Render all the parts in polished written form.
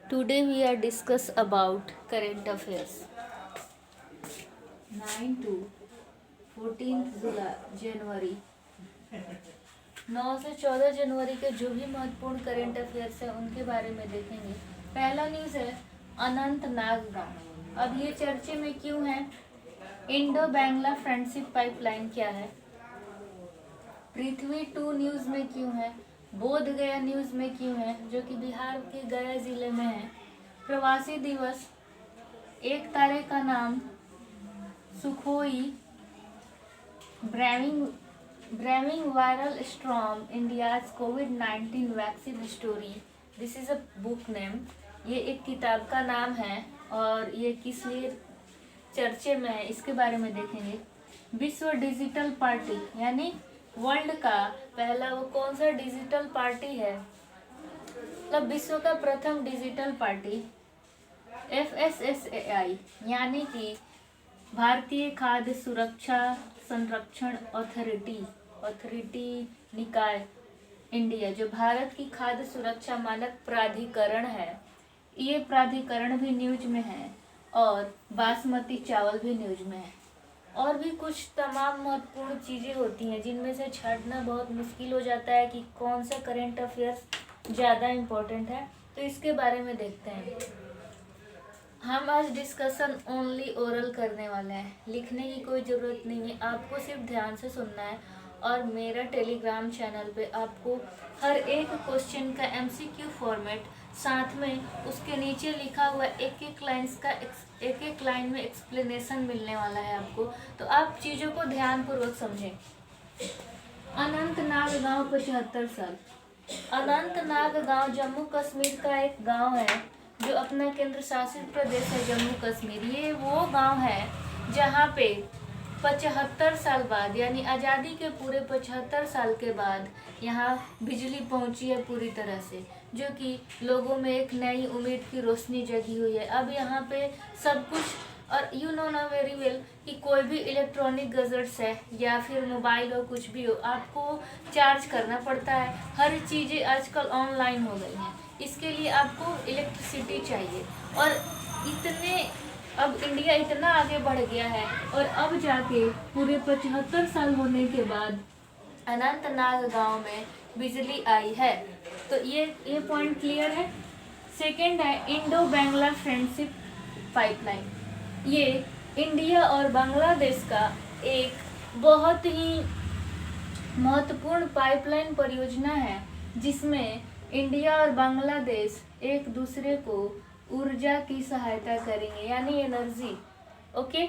Today we are discuss about current affairs. 9 to 14 जनवरी 9 से 14 जनवरी के जो भी महत्वपूर्ण करंट अफेयर्स है उनके बारे में देखेंगे। पहला न्यूज़ है अनंतनाग गांव। अब ये चर्चे में क्यों है? इंडो बांग्ला फ्रेंडशिप पाइपलाइन क्या है? पृथ्वी 2 न्यूज़ में क्यों है? बोध गया न्यूज़ में क्यों है, जो कि बिहार के गया जिले में है? प्रवासी दिवस, एक तारे का नाम, Sukhoi, braving viral storm, India's covid vaccine story. This is a book name. ये एक किताब का नाम है और ये किस लिए चर्चे में है इसके बारे में देखेंगे। विश्व डिजिटल पार्टी यानी वर्ल्ड का पहला वो कौन सा डिजिटल पार्टी है, मतलब विश्व का प्रथम डिजिटल पार्टी FSSAI यानी कि भारतीय खाद्य सुरक्षा संरक्षण अथॉरिटी निकाय इंडिया, जो भारत की खाद्य सुरक्षा मानक प्राधिकरण है, ये प्राधिकरण भी न्यूज में है और बासमती चावल भी न्यूज में है। और भी कुछ तमाम महत्वपूर्ण चीज़ें होती हैं जिनमें से छांटना बहुत मुश्किल हो जाता है कि कौन सा करंट अफेयर्स ज़्यादा इम्पोर्टेंट है, तो इसके बारे में देखते हैं। हम आज डिस्कशन ओनली ओरल करने वाले हैं, लिखने की कोई ज़रूरत नहीं है, आपको सिर्फ ध्यान से सुनना है। और मेरा टेलीग्राम चैनल पे आपको हर एक क्वेश्चन का MCQ फॉर्मेट, साथ में उसके नीचे लिखा हुआ एक एक लाइन में एक्सप्लेनेशन मिलने वाला है आपको, तो आप चीज़ों को ध्यानपूर्वक समझें। अनंतनाग गांव 75 साल। अनंतनाग गांव जम्मू कश्मीर का एक गांव है जो अपना केंद्र शासित प्रदेश है जम्मू कश्मीर। ये वो गांव है जहाँ पे 75 साल बाद यानी आज़ादी के पूरे 75 साल के बाद यहाँ बिजली पहुँची है पूरी तरह से, जो कि लोगों में एक नई उम्मीद की रोशनी जगी हुई है। अब यहाँ पे सब कुछ, और यू नो ना वेरी वेल कि कोई भी इलेक्ट्रॉनिक गैजेट्स है या फिर मोबाइल हो, कुछ भी हो, आपको चार्ज करना पड़ता है। हर चीज़ें आजकल ऑनलाइन हो गई हैं, इसके लिए आपको इलेक्ट्रिसिटी चाहिए। और अब इंडिया इतना आगे बढ़ गया है और अब जाके पूरे 75 साल होने के बाद अनंतनाग गांव में बिजली आई है। तो ये पॉइंट क्लियर है। सेकंड है इंडो बांग्ला फ्रेंडशिप पाइपलाइन। ये इंडिया और बांग्लादेश का एक बहुत ही महत्वपूर्ण पाइपलाइन परियोजना है जिसमें इंडिया और बांग्लादेश एक दूसरे को ऊर्जा की सहायता करेंगे, यानी एनर्जी। ओके,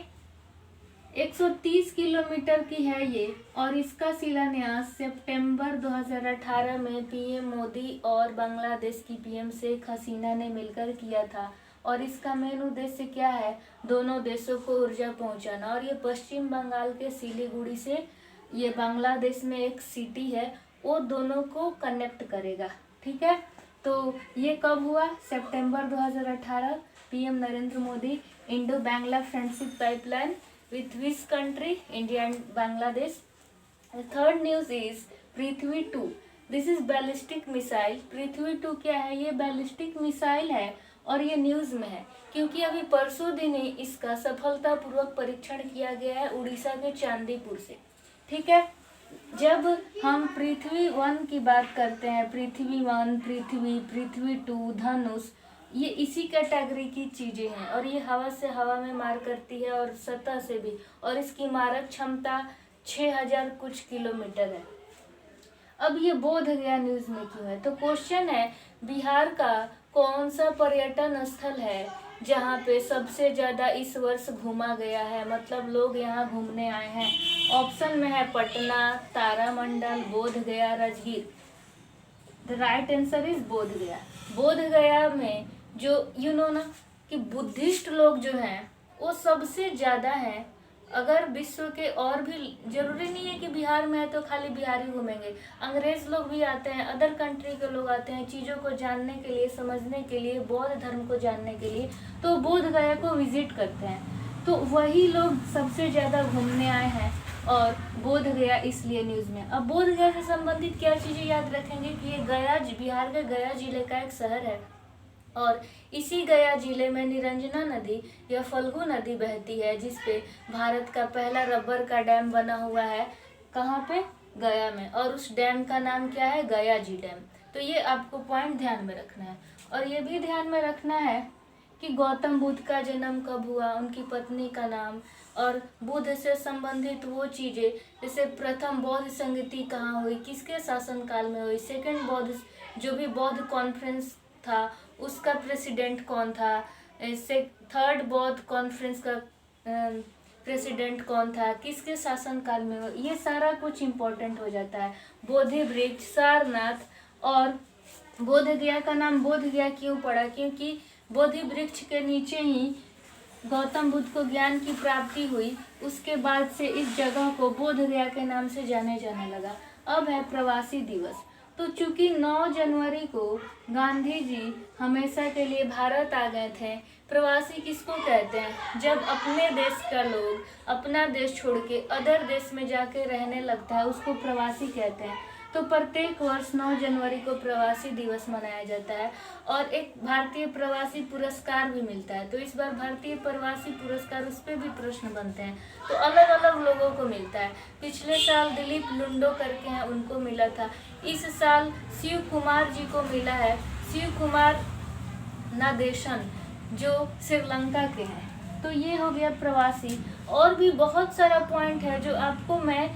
130 किलोमीटर की है ये और इसका शिलान्यास सितंबर 2018 में PM मोदी और बांग्लादेश की PM शेख हसीना ने मिलकर किया था। और इसका मेन उद्देश्य क्या है? दोनों देशों को ऊर्जा पहुंचाना। और ये पश्चिम बंगाल के सिलीगुड़ी से, ये बांग्लादेश में एक सिटी है, वो दोनों को कनेक्ट करेगा। ठीक है, तो ये कब हुआ? सितंबर 2018। PM Narendra Modi, Indo Bangla friendship pipeline with which country? India and Bangladesh. The third news is Prithvi 2. This is ballistic missile. पृथ्वी 2 क्या है? ये बैलिस्टिक मिसाइल है और ये न्यूज़ में है क्योंकि अभी परसों दिन ही इसका सफलतापूर्वक परीक्षण किया गया है उड़ीसा के चांदीपुर से। ठीक है, जब हम पृथ्वी 1 की बात करते हैं, पृथ्वी 1, पृथ्वी 2, धनुष, ये इसी कैटेगरी की चीज़ें हैं और ये हवा से हवा में मार करती है और सतह से भी, और इसकी मारक क्षमता 6000 कुछ किलोमीटर है। अब ये बोध गया न्यूज़ में क्यों है? तो क्वेश्चन है, बिहार का कौन सा पर्यटन स्थल है जहाँ पे सबसे ज़्यादा इस वर्ष घूमा गया है, मतलब लोग यहाँ घूमने आए हैं? ऑप्शन में है पटना, तारामंडल, बोध गया, Rajgir. The right answer is बोध गया। बोध गया में जो यू नो ना कि बुद्धिस्ट लोग जो हैं वो सबसे ज़्यादा हैं। अगर विश्व के और भी, जरूरी नहीं है कि बिहार में है तो खाली बिहारी घूमेंगे, अंग्रेज लोग भी आते हैं, अदर कंट्री के लोग आते हैं चीज़ों को जानने के लिए, समझने के लिए, बौद्ध धर्म को जानने के लिए, तो बोध गया को विजिट करते हैं। तो वही लोग सबसे ज़्यादा घूमने आए हैं और बोध गया इसलिए न्यूज़ में। अब बोध गया से संबंधित क्या चीज़ें याद रखेंगे कि ये गया, बिहार के गया जिले का एक शहर है और इसी गया जिले में निरंजना नदी या फल्गु नदी बहती है, जिसपे भारत का पहला रबर का डैम बना हुआ है। कहाँ पे? गया में। और उस डैम का नाम क्या है? गया जी डैम। तो ये आपको पॉइंट ध्यान में रखना है। और ये भी ध्यान में रखना है कि गौतम बुद्ध का जन्म कब हुआ, उनकी पत्नी का नाम, और बुद्ध से संबंधित वो चीजें, जैसे प्रथम बौद्ध संगति कहाँ हुई, किसके शासनकाल में हुई, सेकंड बौद्ध जो भी बौद्ध कॉन्फ्रेंस था उसका प्रेसिडेंट कौन था, ऐसे थर्ड बौद्ध कॉन्फ्रेंस का प्रेसिडेंट कौन था, किसके शासनकाल में हुआ, ये सारा कुछ इम्पोर्टेंट हो जाता है। बोधि वृक्ष, सारनाथ, और बोध गया का नाम बोध गया क्यों पड़ा? क्योंकि बोधि वृक्ष के नीचे ही गौतम बुद्ध को ज्ञान की प्राप्ति हुई। उसके बाद से इस जगह को बोध गया के नाम से जाने जाने लगा। अब है प्रवासी दिवस। तो चूंकि 9 जनवरी को गांधी जी हमेशा के लिए भारत आ गए थे। प्रवासी किसको कहते हैं? जब अपने देश का लोग अपना देश छोड़ के अदर देश में जाके रहने लगता है, उसको प्रवासी कहते हैं। तो प्रत्येक वर्ष 9 जनवरी को प्रवासी दिवस मनाया जाता है और एक भारतीय प्रवासी पुरस्कार भी मिलता है। तो इस बार भारतीय प्रवासी पुरस्कार, उस पर भी प्रश्न बनते हैं, तो अलग अलग लोगों को मिलता है। पिछले साल दिलीप लुंडो करके हैं, उनको मिला था। इस साल शिव कुमार जी को मिला है, शिव कुमार नादेशन, जो श्रीलंका के हैं। तो ये हो गया प्रवासी। और भी बहुत सारा पॉइंट है जो आपको मैं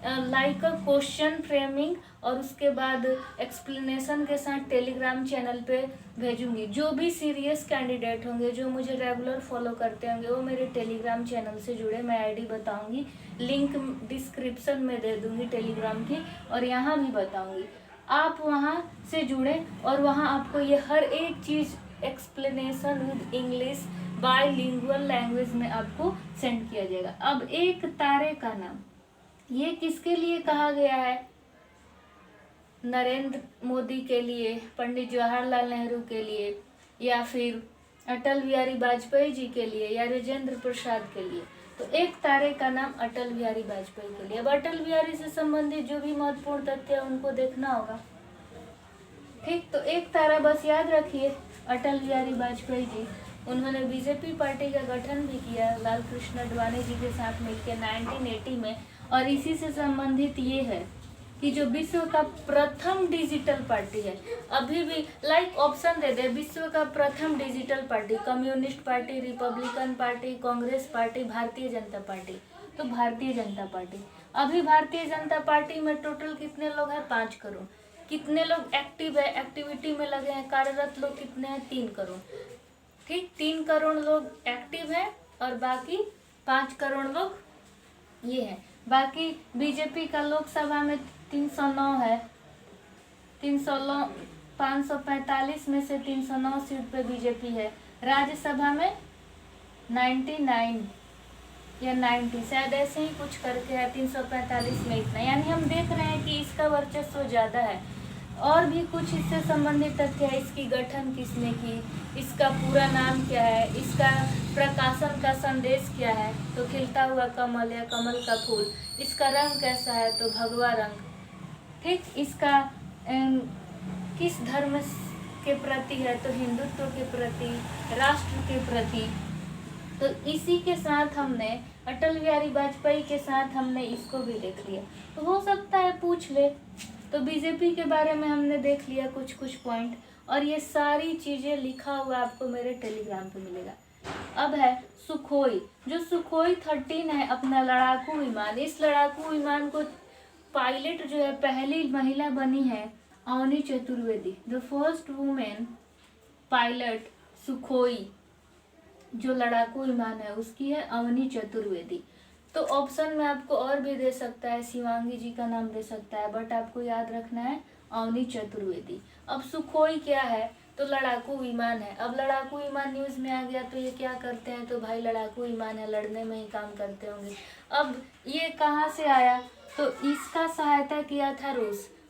लाइक अ क्वेश्चन फ्रेमिंग और उसके बाद एक्सप्लेनेशन के साथ टेलीग्राम चैनल पे भेजूंगी। जो भी सीरियस कैंडिडेट होंगे, जो मुझे रेगुलर फॉलो करते होंगे, वो मेरे टेलीग्राम चैनल से जुड़े। मैं आईडी बताऊंगी, लिंक डिस्क्रिप्शन में दे दूंगी टेलीग्राम की, और यहाँ भी बताऊंगी। आप वहाँ से जुड़े और वहाँ आपको ये हर एक चीज़ explanation with English bilingual language में आपको सेंड किया जाएगा। अब एक तारे का नाम, ये किसके लिए कहा गया है? नरेंद्र मोदी के लिए, पंडित जवाहरलाल नेहरू के लिए, या फिर अटल बिहारी वाजपेयी जी के लिए, या राजेंद्र प्रसाद के लिए। तो एक तारे का नाम अटल बिहारी वाजपेयी के लिए। अब अटल बिहारी से संबंधित जो भी महत्वपूर्ण तथ्य है उनको देखना होगा। ठीक, तो एक तारा बस याद रखिए, अटल बिहारी वाजपेयी जी। उन्होंने बीजेपी पार्टी का गठन भी किया लाल कृष्ण आडवाणी जी के साथ मिलकर 1980 में। और इसी से संबंधित ये है कि जो विश्व का प्रथम डिजिटल पार्टी है, अभी भी लाइक ऑप्शन दे दे, विश्व का प्रथम digital party, communist party, Republican party, Congress party, Bharatiya Janata party. तो भारतीय जनता पार्टी। अभी भारतीय जनता पार्टी में टोटल कितने लोग हैं? 5 करोड़। कितने लोग एक्टिव है, एक्टिविटी में लगे हैं, कार्यरत लोग कितने हैं? 3 करोड़। ठीक, 3 करोड़ लोग एक्टिव हैं और बाकी 5 करोड़ लोग ये हैं। बाकी बीजेपी का लोकसभा में 309 है, 309, 545 में से 309 सीट पे बीजेपी है। राज्यसभा में 99 या 90 शायद ऐसे ही कुछ करके है, 345 में इतना। यानी हम देख रहे हैं कि इसका वर्चस्व ज़्यादा है। और भी कुछ इससे संबंधित तथ्य है, इसकी गठन किसने की, इसका पूरा नाम क्या है, इसका प्रकाशन का संदेश क्या है, तो खिलता हुआ कमल या कमल का फूल। इसका रंग कैसा है, तो भगवा रंग। ठीक, इसका किस धर्म के प्रति है, तो हिंदुत्व के प्रति, राष्ट्र के प्रति। तो इसी के साथ हमने अटल बिहारी वाजपेयी के साथ हमने इसको भी देख लिया। तो हो सकता है पूछ ले। तो बीजेपी के बारे में हमने देख लिया कुछ कुछ पॉइंट, और ये सारी चीज़ें लिखा हुआ आपको मेरे टेलीग्राम पे मिलेगा। अब है सुखोई। जो सुखोई 13 है अपना लड़ाकू विमान, इस लड़ाकू विमान को पायलट जो है पहली महिला बनी है Avani Chaturvedi. The first women pilot Sukhoi जो लड़ाकू विमान है उसकी है अवनी चतुर्वेदी। तो ऑप्शन में आपको और भी दे सकता है, शिवांगी जी का नाम दे सकता है, बट आपको याद रखना है अवनी चतुर्वेदी। अब सुखोई क्या है, तो लड़ाकू विमान है। अब लड़ाकू विमान न्यूज़ में आ गया तो ये क्या करते हैं, तो भाई लड़ाकू विमान है, लड़ने में ही काम करते होंगे। अब ये कहाँ से आया, तो इसका सहायता किया था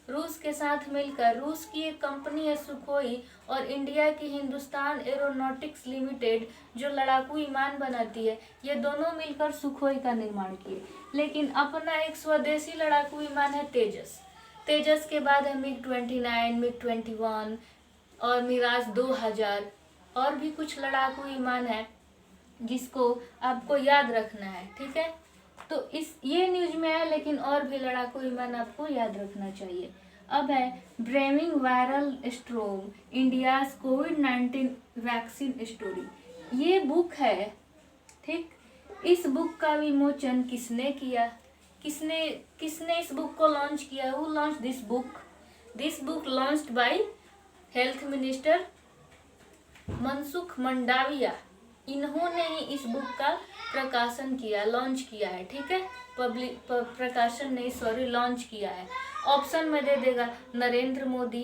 रूस के साथ मिलकर। रूस की एक कंपनी है सुखोई, और इंडिया की हिंदुस्तान एरोनॉटिक्स लिमिटेड जो लड़ाकू विमान बनाती है, ये दोनों मिलकर सुखोई का निर्माण किए। लेकिन अपना एक स्वदेशी लड़ाकू विमान है तेजस। तेजस के बाद है मिग 29, मिग 21, और मिराज 2000 और भी कुछ लड़ाकू विमान है जिसको आपको याद रखना है, ठीक है। तो इस ये न्यूज में है, लेकिन और भी लड़ाकू विमान आपको याद रखना चाहिए। अब है ब्रेमिंग वायरल स्ट्रोम इंडियाज कोविड-19 वैक्सीन स्टोरी। ये बुक है, ठीक। इस बुक का विमोचन किसने किया, किसने किसने इस बुक को लॉन्च किया? Who launch this book launched by health minister Mansukh Mandaviya. इन्होंने ही इस बुक का प्रकाशन किया, लॉन्च किया है, ठीक है। प्रकाशन नहीं, सॉरी, लॉन्च किया है। ऑप्शन में दे देगा नरेंद्र मोदी,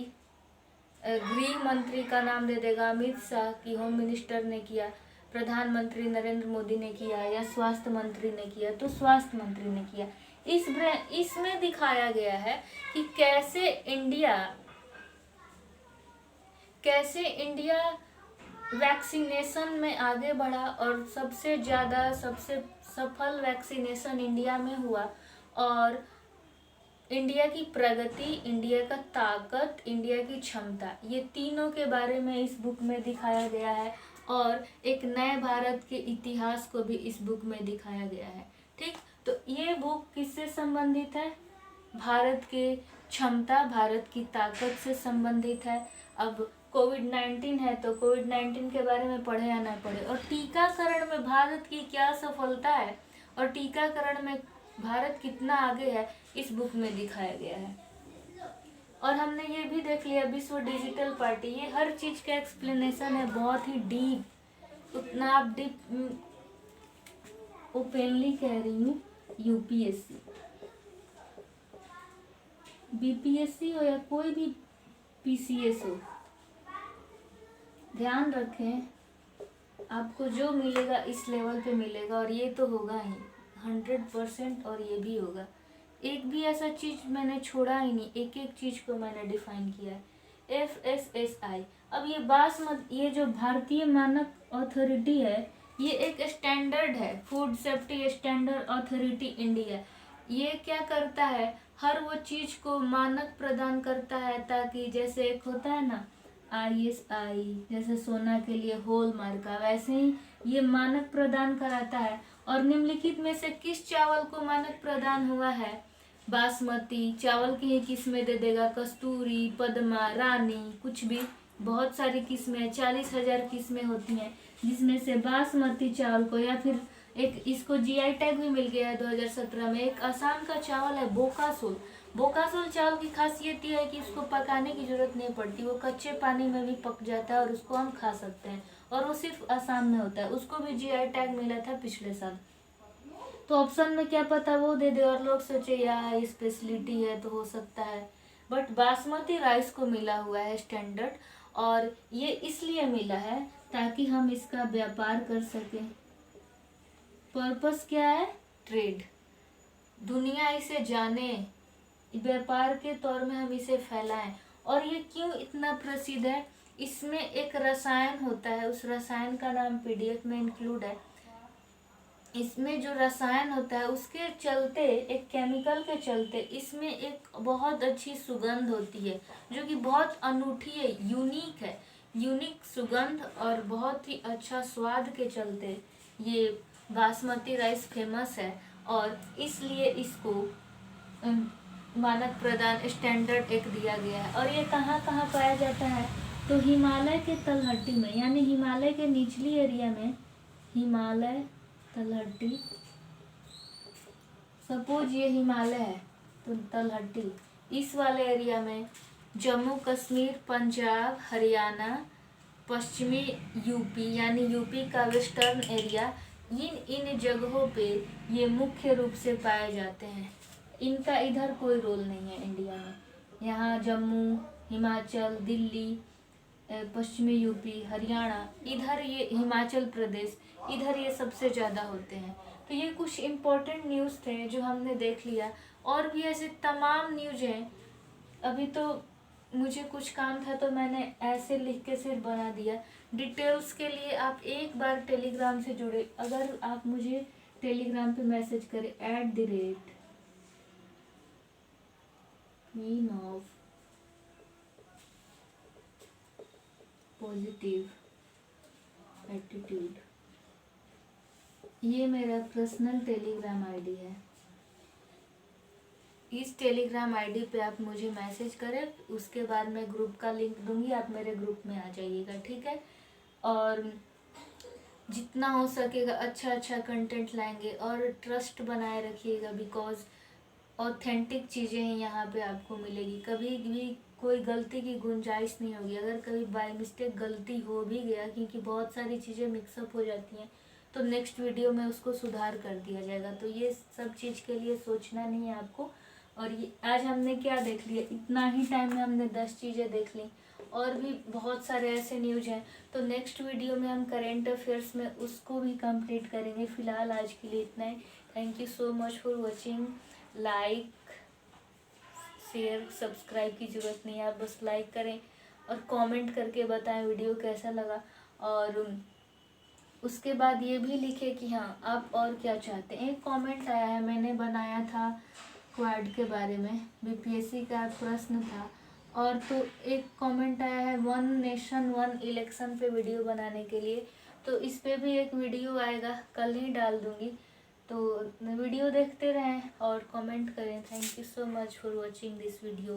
गृह मंत्री का नाम दे देगा अमित शाह कि होम मिनिस्टर ने किया, प्रधानमंत्री नरेंद्र मोदी ने किया, या स्वास्थ्य मंत्री ने किया, तो स्वास्थ्य मंत्री ने किया। इसमें दिखाया गया है कि कैसे इंडिया वैक्सीनेशन में आगे बढ़ा और सबसे सफल वैक्सीनेशन इंडिया में हुआ। और इंडिया की प्रगति, इंडिया का ताकत, इंडिया की क्षमता, ये तीनों के बारे में इस बुक में दिखाया गया है। और एक नए भारत के इतिहास को भी इस बुक में दिखाया गया है, ठीक। तो ये बुक किससे संबंधित है? भारत के क्षमता, भारत की ताकत से संबंधित है। अब कोविड-19 है तो कोविड-19 के बारे में पढ़े या ना पढ़े, और टीकाकरण में भारत की क्या सफलता है और टीकाकरण में भारत कितना आगे है, इस बुक में दिखाया गया है। और हमने ये भी देख लिया विश्व डिजिटल पार्टी, ये हर चीज का एक्सप्लेनेशन है, बहुत ही डीप, उतना आप डीप ओपनली कह रही हूँ। यूपीएससी, बीपीएससी हो या कोई भी पीसीएस हो, ध्यान रखें आपको जो मिलेगा इस लेवल पे मिलेगा, और ये तो होगा ही 100%, और ये भी होगा। एक भी ऐसा चीज मैंने छोड़ा ही नहीं, एक एक चीज को मैंने डिफाइन किया है। FSSI, अब ये जो भारतीय मानक अथॉरिटी है, ये एक स्टैंडर्ड है, food safety standard authority India. ये क्या करता है, हर वो चीज को मानक प्रदान करता है, ताकि जैसे एक होता है ना ISI, जैसे सोना के लिए हॉलमार्क, वैसे ही ये मानक प्रदान कराता है। और निम्नलिखित में से किस चावल को मानक प्रदान हुआ है? बासमती चावल की ही किस्में दे देगा, कस्तूरी, पद्मा, रानी, कुछ भी, बहुत सारी किस्में, 40,000 किस्में होती हैं, जिसमें से बासमती चावल को, या फिर एक इसको GI टैग भी मिल गया है 2017 में। एक असम का चावल है बोकासोल। बोकासोल चावल की खासियत यह है कि उसको पकाने की जरूरत नहीं पड़ती, वो कच्चे पानी में भी पक जाता है और उसको हम खा सकते हैं, और वो सिर्फ असम में होता है। उसको भी GI टैग मिला था पिछले साल। तो ऑप्शन में क्या पता वो दे दे और लोग सोचे यार स्पेशलिटी है तो हो सकता है, बट बासमती राइस को मिला हुआ है स्टैंडर्ड, और ये इसलिए मिला है ताकि हम इसका व्यापार कर सकें। पर्पस क्या है? ट्रेड, दुनिया इसे जाने, व्यापार के तौर में हम इसे फैलाएं। और ये क्यों इतना प्रसिद्ध है? इसमें एक रसायन होता है, उस रसायन का नाम PDF में इंक्लूड है। इसमें जो रसायन होता है उसके चलते, एक केमिकल के चलते, इसमें एक बहुत अच्छी सुगंध होती है जो कि बहुत अनूठी है, यूनिक है, यूनिक सुगंध और बहुत ही अच्छा स्वाद के चलते ये बासमती राइस फेमस है, और इसलिए इसको मानक प्रदान स्टैंडर्ड एक दिया गया है। और ये कहाँ कहाँ पाया जाता है? तो हिमालय के तलहटी में, यानी हिमालय के निचली एरिया में, हिमालय तलहटी, सपोज ये हिमालय है तो तलहटी, इस वाले एरिया में, जम्मू कश्मीर, पंजाब, हरियाणा, पश्चिमी यूपी यानी यूपी का वेस्टर्न एरिया, इन जगहों पे ये मुख्य रूप से पाए जाते हैं। इनका इधर कोई रोल नहीं है इंडिया में। यहाँ जम्मू, हिमाचल, दिल्ली, पश्चिमी यूपी, हरियाणा, इधर ये हिमाचल प्रदेश, इधर ये सबसे ज़्यादा होते हैं। तो ये कुछ इम्पोर्टेंट न्यूज़ थे जो हमने देख लिया, और भी ऐसे तमाम न्यूज़ हैं। अभी तो मुझे कुछ काम था तो मैंने ऐसे लिख के सिर्फ बना दिया। डिटेल्स के लिए आप एक बार टेलीग्राम से जुड़े, अगर आप मुझे टेलीग्राम पे मैसेज करें @queen of पॉजिटिव एटीट्यूड। ये मेरा पर्सनल टेलीग्राम आईडी है। इस टेलीग्राम आईडी पे आप मुझे मैसेज करें, उसके बाद मैं ग्रुप का लिंक दूंगी, आप मेरे ग्रुप में आ जाइएगा, ठीक है। और जितना हो सकेगा अच्छा अच्छा कंटेंट लाएंगे और ट्रस्ट बनाए रखिएगा, बिकॉज ऑथेंटिक चीज़ें हैं यहाँ पे आपको मिलेगी। कभी भी कोई गलती की गुंजाइश नहीं होगी। अगर कभी बाय मिस्टेक गलती हो भी गया, क्योंकि बहुत सारी चीज़ें मिक्सअप हो जाती हैं, तो नेक्स्ट वीडियो में उसको सुधार कर दिया जाएगा। तो ये सब चीज़ के लिए सोचना नहीं है आपको। और ये आज हमने क्या देख लिया, इतना ही टाइम में हमने 10 चीज़ें देख ली, और भी बहुत सारे ऐसे न्यूज हैं। तो नेक्स्ट वीडियो में हम करेंट अफेयर्स में उसको भी कंप्लीट करेंगे। फिलहाल आज के लिए इतना ही। Thank you so much for watching. Like share subscribe की ज़रूरत नहीं है, आप बस लाइक करें और कमेंट करके बताएं वीडियो कैसा लगा। और उसके बाद ये भी लिखे कि हाँ आप और क्या चाहते हैं। एक कमेंट आया है, मैंने बनाया था क्वाड के बारे में, बीपीएससी का प्रश्न था। और तो एक कमेंट आया है 1 नेशन 1 इलेक्शन पे वीडियो बनाने के लिए, तो इस पे भी एक वीडियो आएगा, कल ही डाल दूँगी। तो वीडियो देखते रहें और कमेंट करें। Thank you so much for watching this video.